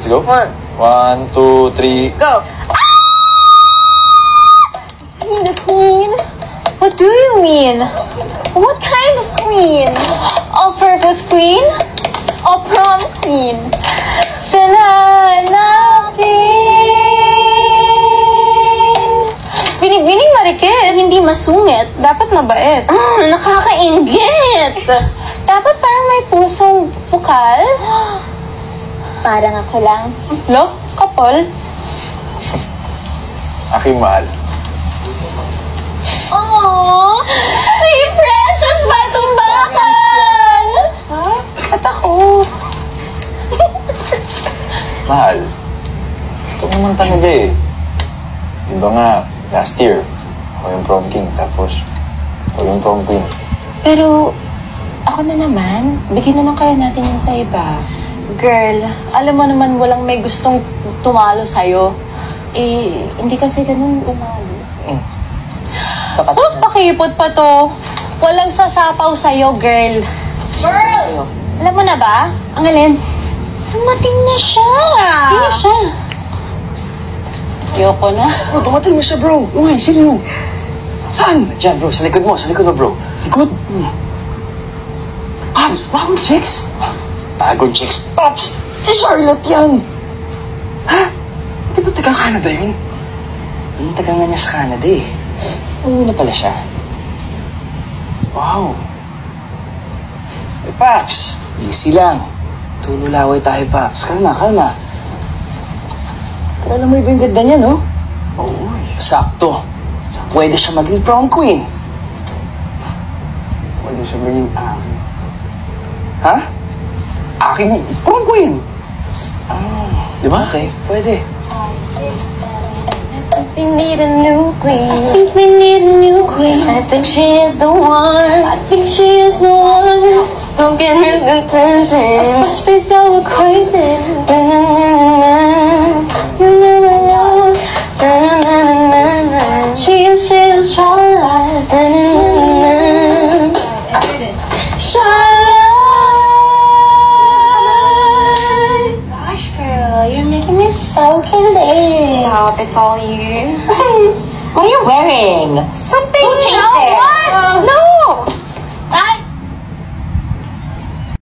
Let's go. 1, 1, 2, 3. go! The queen? What do you mean? What kind of queen? All-purpose queen? Or prom queen? Binibining marikit. Hindi masungit. Dapat mabait. Nakakaingit. Dapat parang may pusong bukal. Parang ako lang. Lo? Kapol? Aking mahal. Aww! Si Precious Batong Bakal! Ha? Ba't ako? Mahal. Ito naman talaga eh. Diba nga, last year, ako yung prom king, tapos ako yung prom queen. Pero, ako na naman. Bigyan na lang kaya natin yun sa iba. Girl, alam mo naman walang may gustong tumalo sa'yo. Eh, hindi kasi ganun tumalo. Sus, pakipot pa to. Walang sasapaw sa'yo, girl. Girl! Alam mo na ba? Ang alin? Dumating na siya! Sino siya? Ayoko na. Bro, dumating na siya, bro. Uy, sino yun? Saan? Diyan, bro. Sa likod mo, bro. Likod? Pops, bagong chicks? Bagong chicks? Pops, si Charlotte yan. Ha? Di ba taga-Canada yun? Yung taga nga niya sa Canada eh. Ano na pala siya? Wow. Eh, Pops, easy lang. Tululaway tayo, Pops. Kalma. Pero alam mo iba yung ganda niya, no? Oo. Sakto. Pwede siya maging prom queen. Pwede siya maging aking. Ha? Aking prom queen. Di ba? Okay, pwede. We need a new queen. I think we need a new queen. I think she is the one. I think she is the one. Don't get me pretending. Watch face that we're craving. She is Charlotte. Charlotte. Gosh, girl, you're making me so killing. Stop, it's all you. What are you wearing? Something Who changed it? What? No!